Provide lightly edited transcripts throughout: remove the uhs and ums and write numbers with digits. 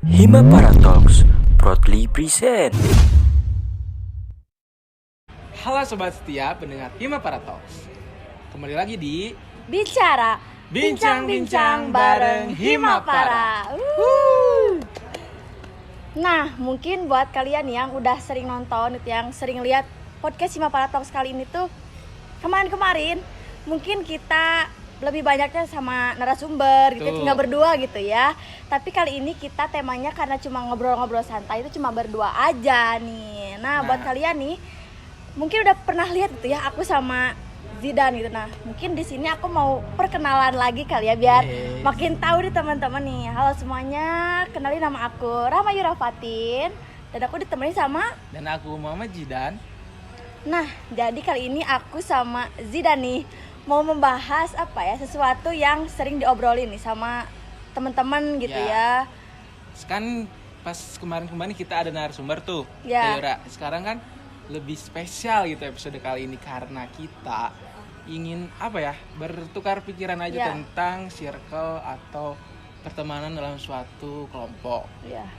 Himapara Talks proudly present. Halo sobat setia pendengar Himapara Talks. Kembali lagi di Bicara Bincang-bincang bareng Himapara. Nah, mungkin buat kalian yang udah sering nonton, yang sering lihat podcast Himapara Talks kali ini tuh kemarin-kemarin mungkin kita lebih banyaknya sama narasumber gitu, nggak berdua gitu ya. Tapi kali ini kita temanya karena cuma ngobrol-ngobrol santai, itu cuma berdua aja nih. Nah, buat kalian nih mungkin udah pernah lihat gitu ya aku sama Zidan gitu. Nah, mungkin di sini aku mau perkenalan lagi kali ya biar makin tahu nih teman-teman nih. Halo semuanya, kenalin nama aku Rama Yurafatin dan aku ditemani sama Dan aku Muhammad Jidan. Nah, jadi kali ini aku sama Zidan nih mau membahas apa ya, sesuatu yang sering diobrolin nih sama teman-teman gitu ya. Kan pas kemarin-kemarin kita ada narasumber tuh, Ya. Yura. Sekarang kan lebih spesial gitu episode kali ini karena kita ingin apa ya, bertukar pikiran aja tentang circle atau pertemanan dalam suatu kelompok. Ya.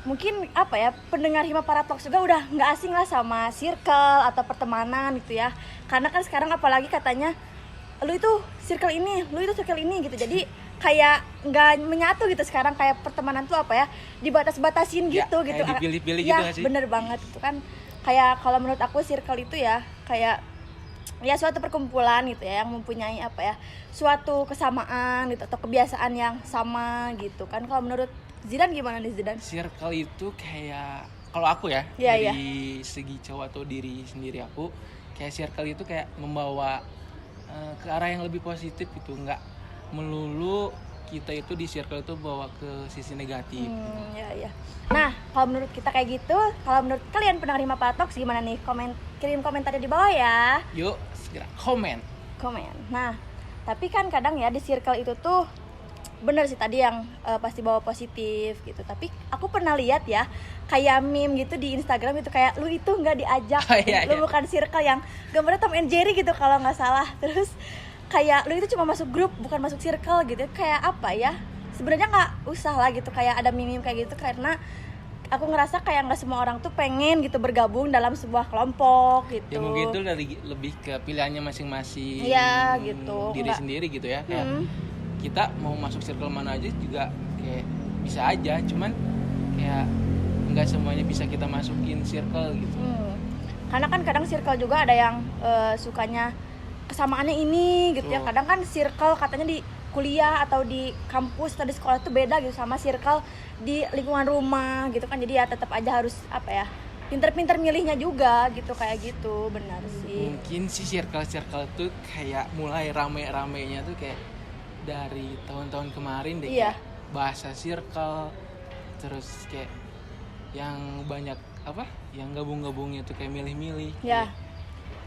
Mungkin apa ya, pendengar Himapara Talks juga udah nggak asing lah sama circle atau pertemanan gitu ya. Karena kan sekarang apalagi katanya lu itu circle ini, lu itu circle ini gitu. Jadi kayak nggak menyatu gitu sekarang, kayak pertemanan tuh apa ya, dibatas-batasin gitu Kayak gitu. dipilih-pilih Ya, gitu nggak sih? bener banget itu kan. Kayak kalau menurut aku circle itu ya kayak ya suatu perkumpulan gitu ya yang mempunyai apa ya, suatu kesamaan gitu atau kebiasaan yang sama gitu kan. Kalau menurut Zidan gimana nih Zidan? Circle itu kayak, kalau aku ya, Iya, dari segi cowok atau diri sendiri aku, kayak circle itu kayak membawa ke arah yang lebih positif gitu, nggak melulu kita itu di circle itu bawa ke sisi negatif. Ya. Nah, kalau menurut kita kayak gitu, kalau menurut kalian pendengar Himapara Talks gimana nih? Kirim komentarnya di bawah ya. Yuk segera komen. Nah, tapi kan kadang ya di circle itu tuh bener sih tadi yang pasti bawa positif gitu. Tapi aku pernah lihat ya kayak meme gitu di Instagram itu kayak lu itu nggak diajak, lu bukan circle, yang gambarnya Tom and Jerry gitu kalau nggak salah. Terus kayak lu itu cuma masuk grup bukan masuk circle gitu. Kayak apa ya? Sebenarnya nggak usah lah gitu kayak ada meme kayak gitu, karena aku ngerasa kayak nggak semua orang tuh pengen gitu bergabung dalam sebuah kelompok gitu. Ya mungkin itu lebih ke pilihannya masing-masing. Iya gitu. Diri sendiri gitu ya. Kayak kita mau masuk circle mana aja juga kayak bisa aja, cuman kayak nggak semuanya bisa kita masukin circle gitu. Karena kan kadang circle juga ada yang sukanya kesamaannya ini gitu ya. Kadang kan circle katanya di kuliah atau di kampus atau di sekolah tuh beda gitu sama circle di lingkungan rumah gitu kan. Jadi ya tetap aja harus apa ya, pinter-pinter milihnya juga gitu, kayak gitu. Benar sih. Mungkin sih circle tuh kayak mulai rame-ramenya tuh kayak dari tahun-tahun kemarin deh. Iya. Kayak bahasa circle, terus kayak yang banyak apa, yang gabung-gabungnya tuh kayak milih-milih. Ya.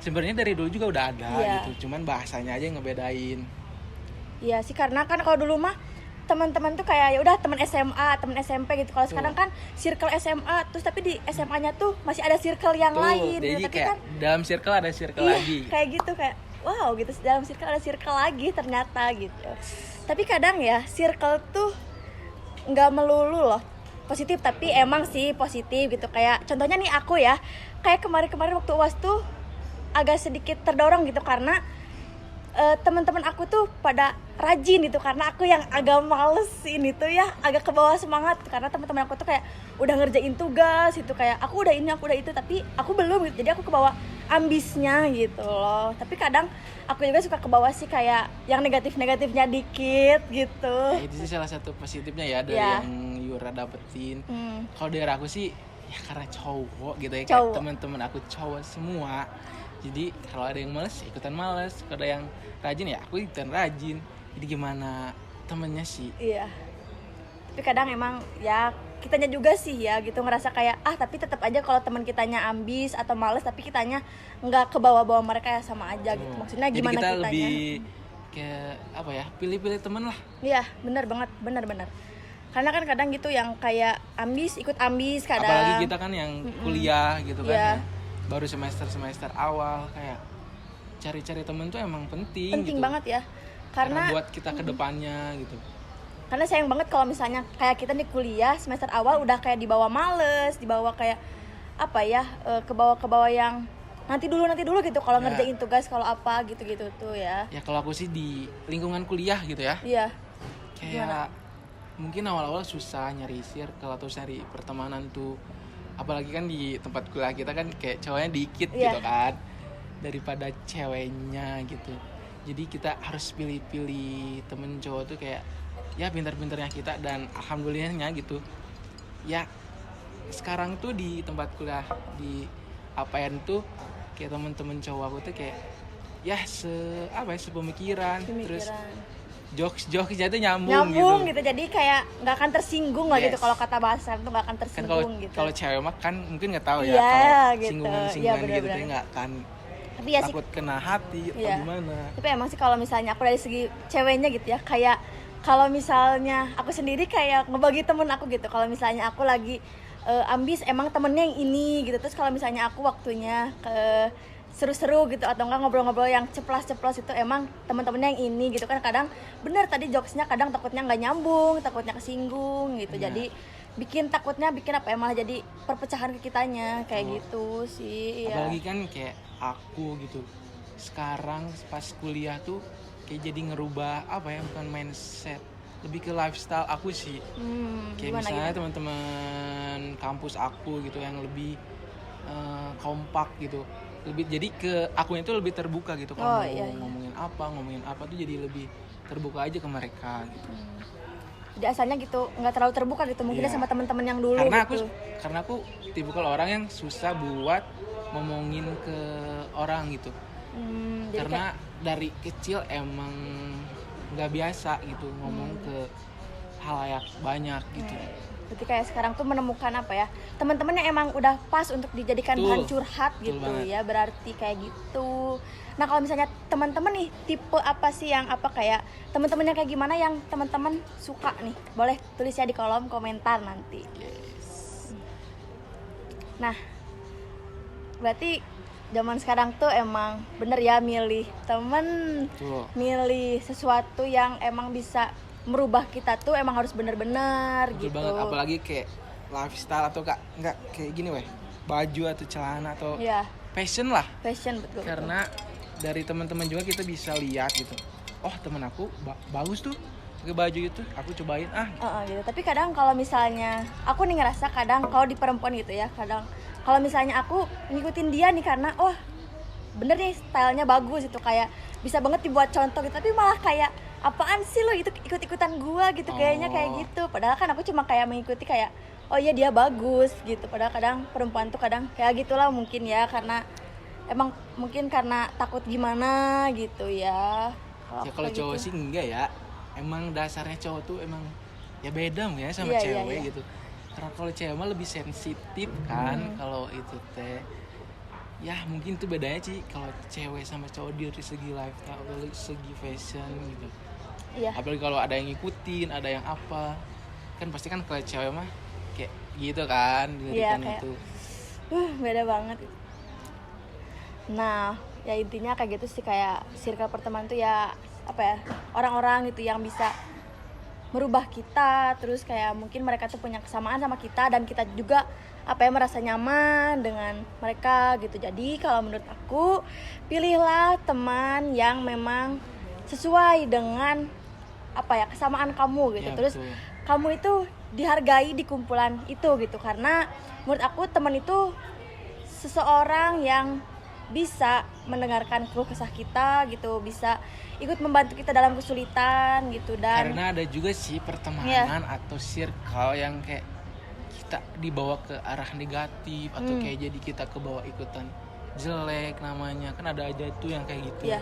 Sebenarnya dari dulu juga udah ada Iya. gitu, cuman bahasanya aja yang ngebedain. Iya sih, karena kan kalau dulu mah teman-teman tuh kayak ya udah teman SMA, teman SMP gitu. Kalau sekarang kan circle SMA terus tapi di SMA-nya tuh masih ada circle yang lain Jadi gitu. Tapi kayak kan dalam circle ada circle iya, lagi. kayak gitu, kayak wow gitu, dalam circle ada circle lagi ternyata gitu. Tapi kadang ya circle tuh nggak melulu loh positif, tapi emang sih positif gitu. Kayak contohnya nih aku ya, kayak kemarin-kemarin waktu UAS tuh agak sedikit terdorong gitu karena teman-teman aku tuh pada rajin gitu, karena aku yang agak males ini tuh ya, agak ke bawah semangat karena teman-teman aku tuh kayak udah ngerjain tugas gitu, kayak aku udah ini, aku udah itu, tapi aku belum gitu. Jadi aku ke bawah ambisnya gitu loh. Tapi kadang aku juga suka ke bawah sih kayak yang negatif-negatifnya dikit gitu. Nah, itu sih salah satu positifnya ya dari yang Yura dapetin. Kalau dari aku sih ya karena cowok gitu ya, kayak teman-teman aku cowok semua. Jadi kalau ada yang males ikutan males, kalau ada yang rajin ya aku ikutan rajin. Jadi gimana temennya sih? Iya. Tapi kadang emang ya kitanya juga sih ya gitu ngerasa kayak tapi tetap aja kalau teman kitanya ambis atau males tapi kitanya nggak ke bawah-bawah mereka ya sama aja gitu. Maksudnya gimana jadi kita kitanya? lebih kayak apa ya? Pilih-pilih teman lah. Iya, benar banget, benar. Karena kan kadang gitu yang kayak ambis ikut ambis kadang. Apalagi kita kan yang kuliah gitu kan Iya. ya. Baru semester awal, kayak cari-cari temen tuh emang penting gitu. Banget ya. Karena buat kita ke depannya gitu. Karena sayang banget kalau misalnya kayak kita di kuliah semester awal udah kayak dibawa males, dibawa kayak apa ya, ke bawah yang nanti dulu gitu kalau ngerjain tugas, kalau apa gitu-gitu tuh ya. Ya kalau aku sih di lingkungan kuliah gitu ya. Iya. Kayak mungkin awal-awal susah nyari circle atau nyari pertemanan tuh. Apalagi kan di tempat kuliah kita kan kayak cowoknya dikit gitu kan. Daripada ceweknya gitu. Jadi kita harus pilih-pilih temen cowok tuh kayak ya pintar-pintarnya kita, dan alhamdulillahnya gitu ya sekarang tuh di tempat kuliah di APN tuh kayak temen-temen cowok aku tuh kayak ya sepemikiran, terus jokes-jokesnya tuh nyambung gitu. Jadi kayak nggak akan tersinggung lah gitu, kalau kata bahasa tuh nggak akan tersinggung kan gitu. Kalau cewek mah kan mungkin nggak tahu ya kalau gitu. singgungan gitu tuh nggak akan tapi ya takut kena hati atau gimana. Tapi emang sih kalau misalnya aku dari segi ceweknya gitu ya, kayak kalau misalnya aku sendiri kayak ngebagi temen aku gitu. Kalau misalnya aku lagi ambis emang temennya yang ini gitu. Terus kalau misalnya aku waktunya ke seru-seru gitu atau enggak ngobrol-ngobrol yang ceplos-ceplos itu emang temen-temennya yang ini gitu kan. Kadang bener tadi jokesnya kadang takutnya nggak nyambung, takutnya kesinggung gitu. Jadi bikin apa ya, malah jadi perpecahan ke kitanya kayak gitu sih. Apalagi kan kayak aku gitu sekarang pas kuliah tuh kayak jadi ngerubah apa ya, bukan mindset, lebih ke lifestyle aku sih. Kayak misalnya teman-teman kampus aku gitu yang lebih kompak gitu, lebih jadi ke akunya itu lebih terbuka gitu. Kalau ngomongin apa tuh jadi lebih terbuka aja ke mereka gitu. Jadi asalnya gitu nggak terlalu terbuka gitu mungkin sama teman-teman yang dulu karena aku tipikal orang yang susah buat ngomongin ke orang gitu. Karena dari kecil emang nggak biasa gitu ngomong ke halayak banyak gitu. Berarti kayak sekarang tuh menemukan apa ya, teman-teman yang emang udah pas untuk dijadikan bahan curhat gitu ya, berarti kayak gitu. Nah kalau misalnya teman-teman nih tipe apa sih yang apa, kayak teman-temannya kayak gimana yang teman-teman suka nih, boleh tulis ya di kolom komentar nanti. Nah berarti zaman sekarang tuh emang bener ya milih temen, milih sesuatu yang emang bisa merubah kita tuh emang harus bener-bener gitu. Betul banget, apalagi kayak lifestyle atau nggak kayak gini baju atau celana atau fashion lah. Fashion betul. Karena dari teman-teman juga kita bisa lihat gitu. Oh temen aku bagus tuh pakai baju itu, aku cobain gitu. Tapi kadang kalau misalnya aku nih ngerasa kadang kalau di perempuan gitu ya, kadang kalau misalnya aku ngikutin dia nih karena bener nih stylenya bagus itu, kayak bisa banget dibuat contoh gitu, tapi malah kayak apaan sih lo itu ikut-ikutan gua gitu, kayaknya kayak gitu. Padahal kan aku cuma kayak mengikuti kayak oh iya dia bagus gitu. Padahal kadang perempuan tuh kadang kayak gitulah mungkin ya, karena emang mungkin karena takut gimana gitu ya. Kalau cowok sih enggak ya, emang dasarnya cowok tuh emang ya beda ya sama cewek gitu. Karena kalau cewek mah lebih sensitif kan, kalau itu teh ya mungkin tuh bedanya sih kalau cewek sama cowok dari segi lifestyle atau dari segi fashion gitu. Apalagi kalau ada yang ngikutin, ada yang apa, kan pasti kan kalau cewek mah kayak gitu kan, kayak, itu beda banget. Nah ya intinya kayak gitu sih, kayak circle pertemanan tuh ya apa ya, orang-orang gitu yang bisa merubah kita, terus kayak mungkin mereka tuh punya kesamaan sama kita dan kita juga apa ya merasa nyaman dengan mereka gitu. Jadi kalau menurut aku pilihlah teman yang memang sesuai dengan apa ya kesamaan kamu gitu. Terus betul. Kamu itu dihargai di kumpulan itu gitu, karena menurut aku teman itu seseorang yang bisa mendengarkan keluh kesah kita gitu, bisa ikut membantu kita dalam kesulitan gitu. Dan karena ada juga sih pertemanan atau circle yang kayak kita dibawa ke arah negatif atau kayak jadi kita kebawa ikutan jelek namanya, kan ada aja tuh yang kayak gitu.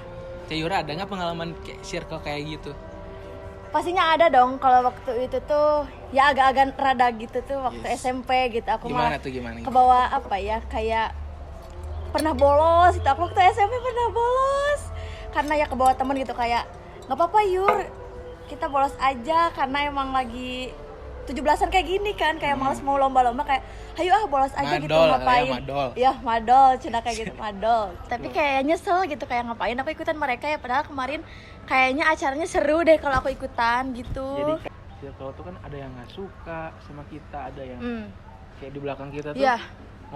Teh Yura ada nggak pengalaman kayak circle kayak gitu? Pastinya ada dong. Kalau waktu itu tuh ya agak-agak rada gitu tuh waktu SMP gitu. Aku gimana kebawa apa ya, kayak pernah bolos gitu. Aku waktu SMP pernah bolos karena ya kebawa temen gitu, kayak nggak apa-apa Yur kita bolos aja karena emang lagi 17-an kayak gini kan, kayak malas mau lomba-lomba, kayak ayo bolos aja madol, gitu, ngapain madol cina kayak gitu madol. Tapi kayak nyesel gitu, kayak ngapain aku ikutan mereka ya, padahal kemarin kayaknya acaranya seru deh kalau aku ikutan gitu. circle tuh kan ada yang nggak suka sama kita, ada yang kayak di belakang kita tuh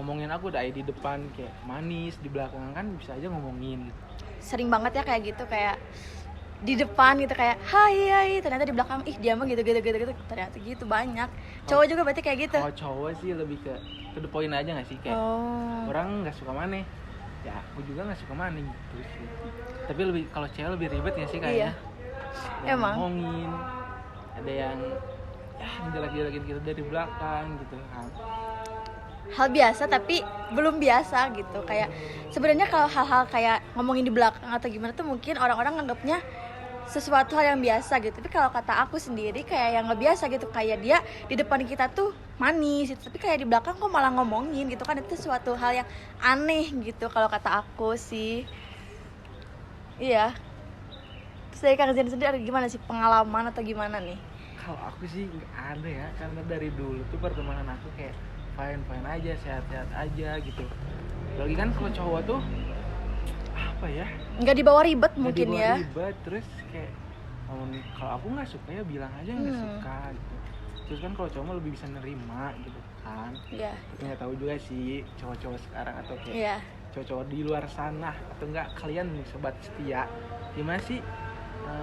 ngomongin aku dari di depan kayak manis, di belakang kan bisa aja ngomongin gitu. Sering banget ya kayak gitu, kayak di depan gitu kayak hai, ternyata di belakang ih dia mah gitu, ternyata gitu banyak. Cowok juga berarti kayak gitu. Kalau cowok sih lebih ke the point aja nggak sih, kayak orang nggak suka maneh, ya aku juga nggak suka maneh gitu sih. Tapi lebih kalau cewek lebih ribet nggak sih kayaknya? Iya. Emang. Ngomongin, ada yang ya menjelek-jelekin kita dari belakang gitu kan. Hal biasa tapi belum biasa gitu. Kayak sebenarnya kalau hal-hal kayak ngomongin di belakang atau gimana tuh mungkin orang-orang nganggapnya sesuatu hal yang biasa gitu. Tapi kalau kata aku sendiri kayak yang nggak biasa gitu. Kayak dia di depan kita tuh manis gitu, tapi kayak di belakang kok malah ngomongin gitu kan. Itu suatu hal yang aneh gitu kalau kata aku sih. Iya. Terus dari Kang Zen sendiri gimana sih pengalaman atau gimana nih? Kalau aku sih nggak ada ya, karena dari dulu tuh pertemanan aku kayak fine aja, sehat-sehat aja gitu. Lagi kan kalau cowok tuh apa ya? Nggak dibawa ribet nggak mungkin dibawa ya. Ribet, terus kayak kalau aku nggak suka ya bilang aja nggak suka gitu. Terus kan kalau cowok mah lebih bisa nerima gitu kan. Iya. Tapi nggak tahu juga sih cowok-cowok sekarang atau kayak cowok-cowok di luar sana atau enggak kalian nih sobat setia, gimana sih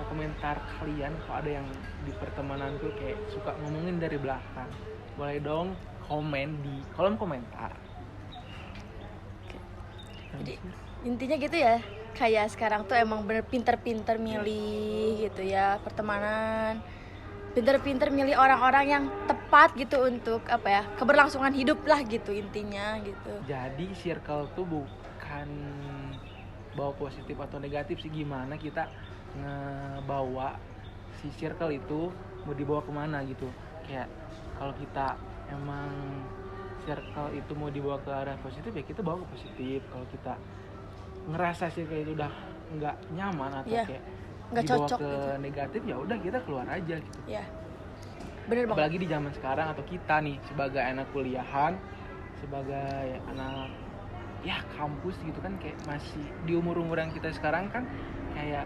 komentar kalian kalau ada yang di pertemanan tuh kayak suka ngomongin dari belakang? Boleh dong komen di kolom komentar. Jadi intinya gitu ya, kayak sekarang tuh emang bener pinter-pinter milih gitu ya pertemanan, pinter-pinter milih orang-orang yang tepat gitu untuk apa ya, keberlangsungan hidup lah gitu intinya gitu. Jadi circle tuh bukan bawa positif atau negatif sih, gimana kita ngebawa si circle itu mau dibawa kemana gitu. Kayak kalau kita emang circle itu mau dibawa ke arah positif ya kita bawa ke positif. Kalau kita ngerasa circle itu udah nggak nyaman atau kayak nggak dibawa cocok ke gitu, negatif ya udah kita keluar aja gitu. Ya bener banget. Apalagi di zaman sekarang atau kita nih sebagai anak kuliahan, sebagai anak ya kampus gitu kan, kayak masih di umur-umur yang kita sekarang kan kayak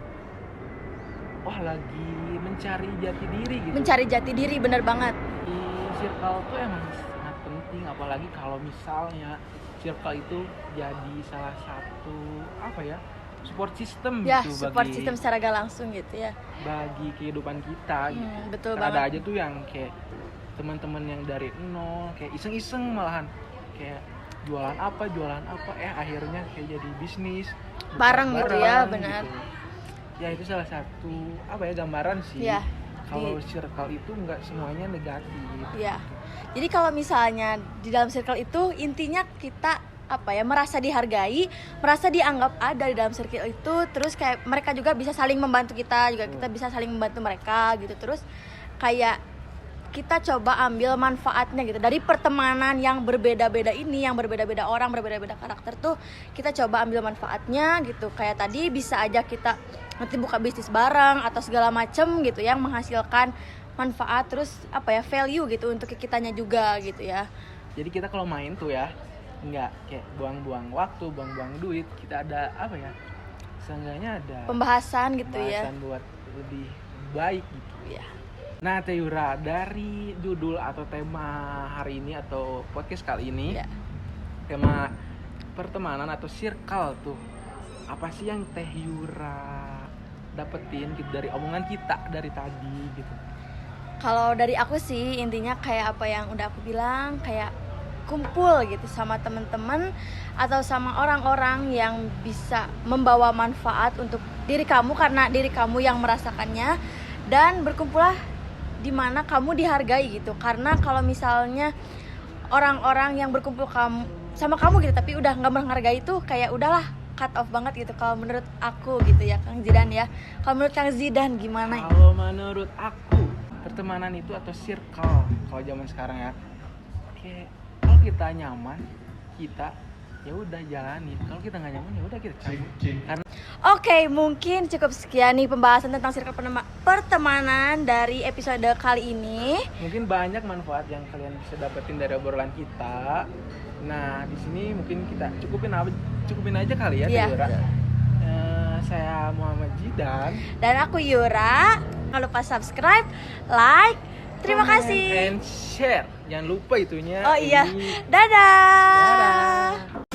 wah lagi mencari jati diri gitu. Mencari jati diri bener banget. Di circle tuh emang sangat penting, apalagi kalau misalnya circle itu jadi salah satu apa ya, support system ya, gitu support bagi, system secara gak langsung gitu ya, bagi kehidupan kita gitu. Betul Ada banget. aja tuh yang kayak teman-teman yang dari nol kayak iseng-iseng malahan kayak jualan apa akhirnya kayak jadi bisnis bareng gitu ya, benar gitu. Ya itu salah satu apa ya gambaran sih ya, kalau circle itu nggak semuanya negatif ya. Jadi kalau misalnya di dalam circle itu intinya kita apa ya, merasa dihargai, merasa dianggap ada di dalam circle itu, terus kayak mereka juga bisa saling membantu kita, juga kita bisa saling membantu mereka gitu. Terus kayak kita coba ambil manfaatnya gitu dari pertemanan yang berbeda-beda ini, yang berbeda-beda orang, berbeda-beda karakter tuh kita coba ambil manfaatnya gitu. Kayak tadi bisa aja kita nanti buka bisnis bareng atau segala macem gitu yang menghasilkan manfaat, terus apa ya, value gitu untuk kitanya juga gitu ya. Jadi kita kalau main tuh ya nggak kayak buang-buang waktu, buang-buang duit, kita ada apa ya, seenggaknya ada pembahasan gitu ya, pembahasan buat lebih baik gitu ya. Nah Teh Yura, dari judul atau tema hari ini atau podcast kali ini tema pertemanan atau circle tuh, apa sih yang Teh Yura dapetin gitu dari omongan kita dari tadi gitu? Kalau dari aku sih intinya kayak apa yang udah aku bilang, kayak kumpul gitu sama teman-teman atau sama orang-orang yang bisa membawa manfaat untuk diri kamu karena diri kamu yang merasakannya, dan berkumpullah di mana kamu dihargai gitu. Karena kalau misalnya orang-orang yang berkumpul sama kamu gitu tapi udah nggak menghargai itu kayak udahlah cut off banget gitu kalau menurut aku gitu ya Kang Zidan ya. Kalau menurut Kang Zidan gimana? Kalau menurut aku pertemanan itu atau circle kalau zaman sekarang ya, kayak kalau kita nyaman kita ya udah jalanin, kalau kita nggak nyaman ya udah kita cabut. Karena Oke, mungkin cukup sekian nih pembahasan tentang circle pertemanan dari episode kali ini. Mungkin banyak manfaat yang kalian bisa dapetin dari obrolan kita. Nah, di sini mungkin kita cukupin aja kali ya, Yura. Saya Muhammad Zidan dan aku Yura. Jangan lupa subscribe, like, Terima comment, kasih. and share. Jangan lupa itunya. Oh iya. Ini. Dadah. Dadah.